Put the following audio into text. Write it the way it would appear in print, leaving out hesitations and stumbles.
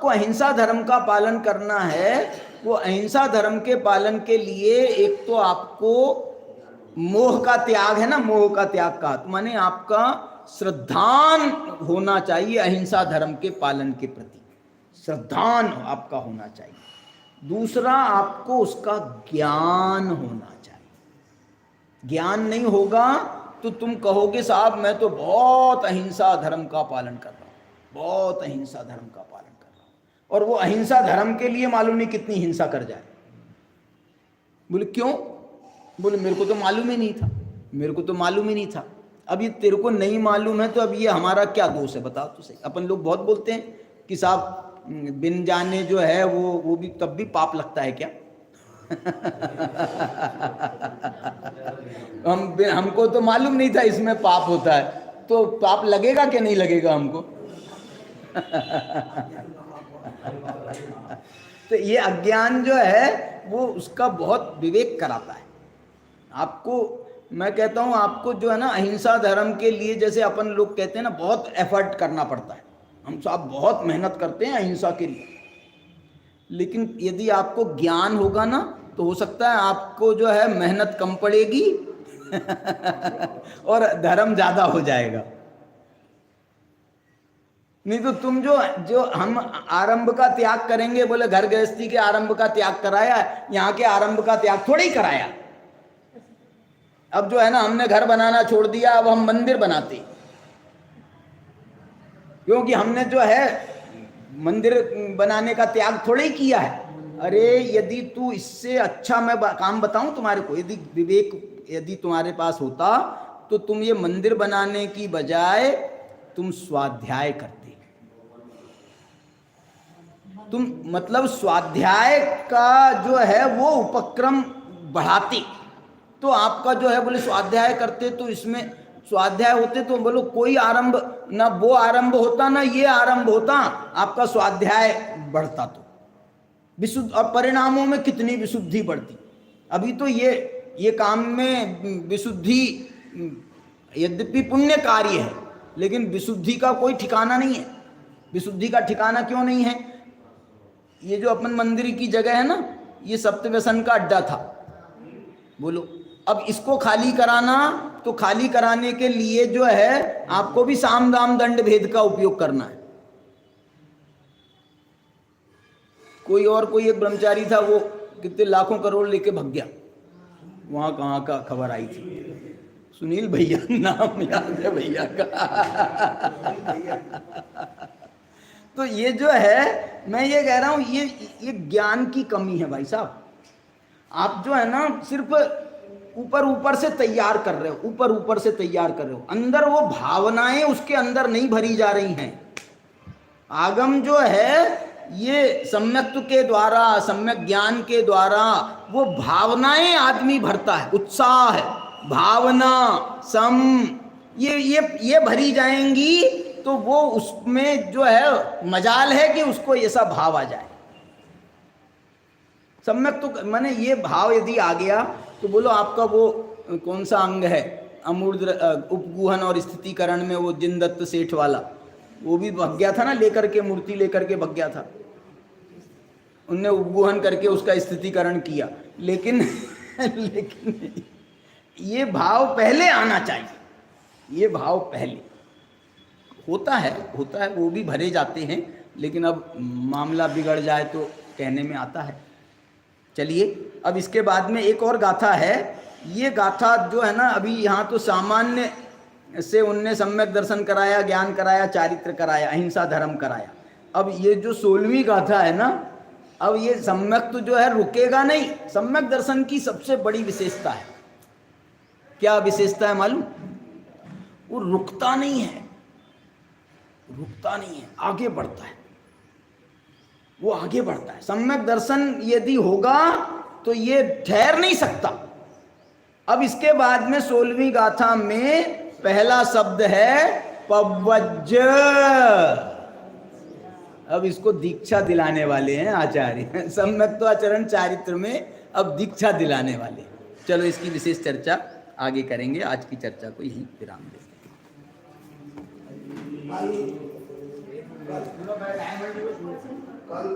को अहिंसा धर्म का पालन करना है, वो अहिंसा धर्म के पालन के लिए एक तो आपको मोह का त्याग है ना, मोह का त्याग का तो माने आपका श्रद्धान होना चाहिए, अहिंसा धर्म के पालन के प्रति श्रद्धान आपका होना चाहिए। दूसरा, आपको उसका ज्ञान होना चाहिए। ज्ञान नहीं होगा तो तुम कहोगे साहब मैं तो बहुत अहिंसा धर्म का पालन कर रहा हूँ, बहुत अहिंसा धर्म का पालन कर रहा हूँ, और वो अहिंसा धर्म के लिए मालूम नहीं कितनी हिंसा कर जाए। बोले क्यों? बोले मेरे को तो मालूम ही नहीं था, मेरे को तो मालूम ही नहीं था। अब ये तेरे को नहीं मालूम है तो अब ये हमारा क्या दोष है बताओ तो सही। अपन लोग बहुत बोलते हैं कि साहब बिन जाने जो है वो भी तब भी पाप लगता है क्या? हमको तो मालूम नहीं था इसमें पाप होता है, तो पाप लगेगा कि नहीं लगेगा हमको? तो ये अज्ञान जो है वो उसका बहुत विवेक कराता है आपको। मैं कहता हूं आपको जो है ना अहिंसा धर्म के लिए, जैसे अपन लोग कहते हैं ना बहुत एफर्ट करना पड़ता है, हम सब बहुत मेहनत करते हैं अहिंसा के लिए, लेकिन यदि आपको ज्ञान होगा ना तो हो सकता है आपको जो है मेहनत कम पड़ेगी और धर्म ज्यादा हो जाएगा। नहीं तो तुम जो हम आरंभ का त्याग करेंगे, बोले घर गृहस्थी के आरंभ का त्याग कराया, यहाँ के आरंभ का त्याग थोड़ा ही कराया। अब जो है ना हमने घर बनाना छोड़ दिया, अब हम मंदिर बनाते, क्योंकि हमने जो है मंदिर बनाने का त्याग थोड़ा ही किया है। अरे यदि तू इससे अच्छा मैं काम बताऊं तुम्हारे को, यदि विवेक यदि तुम्हारे पास होता तो तुम ये मंदिर बनाने की बजाय तुम स्वाध्याय करते, तुम मतलब स्वाध्याय का जो है वो उपक्रम बढ़ाते, तो आपका जो है बोले स्वाध्याय करते तो इसमें स्वाध्याय होते तो बोलो कोई आरंभ ना वो आरंभ होता ना ये आरंभ होता, आपका स्वाध्याय बढ़ता तो विशुद्ध, और परिणामों में कितनी विशुद्धि बढ़ती। अभी तो ये काम में विशुद्धि यद्यपि पुण्य कार्य है लेकिन विशुद्धि का कोई ठिकाना नहीं है। विशुद्धि का ठिकाना क्यों नहीं है? ये जो अपन मंदिर की जगह है ना, ये सप्तव्यसन का अड्डा था, बोलो अब इसको खाली कराना, तो खाली कराने के लिए जो है आपको भी साम दाम दंड भेद का उपयोग करना है। कोई एक ब्रह्मचारी था, वो कितने लाखों करोड़ लेके भाग गया, वहां कहाँ का खबर आई थी, सुनील भैया नाम याद है भैया का। तो ये जो है मैं ये कह रहा हूं ये ज्ञान की कमी है भाई साहब। आप जो है ना सिर्फ ऊपर से तैयार कर रहे हो, ऊपर से तैयार कर रहे हो, अंदर वो भावनाएं उसके अंदर नहीं भरी जा रही हैं। आगम जो है ये सम्यक्त्व के द्वारा, सम्यक ज्ञान के द्वारा वो भावनाएं आदमी भरता है, उत्साह है, भावना सम ये भरी जाएंगी तो वो उसमें जो है मजाल है कि उसको ऐसा भाव आ जाए। सम्यक तो माने ये भाव यदि आ गया तो बोलो आपका वो कौन सा अंग है अमूर्त उपगुहन और स्थितिकरण में, वो जिनदत्त सेठ वाला, वो भी भग गया था ना, लेकर के मूर्ति लेकर के भग गया था, उनने उपगुहन करके उसका स्थितिकरण किया, लेकिन लेकिन ये भाव पहले आना चाहिए, ये भाव पहले होता है वो भी भरे जाते हैं, लेकिन अब मामला बिगड़ जाए तो कहने में आता है। चलिए अब इसके बाद में एक और गाथा है। ये गाथा जो है ना अभी यहाँ तो सामान्य से उनने सम्यक दर्शन कराया, ज्ञान कराया, चारित्र कराया, अहिंसा धर्म कराया। अब ये जो 16वीं गाथा है ना, अब ये सम्यक तो जो है रुकेगा नहीं। सम्यक दर्शन की सबसे बड़ी विशेषता है, क्या विशेषता है मालूम? वो रुकता नहीं है, रुकता नहीं है, आगे बढ़ता है, वो आगे बढ़ता है। सम्यक दर्शन यदि होगा तो ये ठहर नहीं सकता। अब इसके बाद में 16वीं गाथा में पहला शब्द है पवज्ज। अब इसको दीक्षा दिलाने वाले हैं आचार्य, सम्यक तो आचरण चारित्र में अब दीक्षा दिलाने वाले। चलो इसकी विशेष चर्चा आगे करेंगे, आज की चर्चा को यहीं विराम देते हैं। कल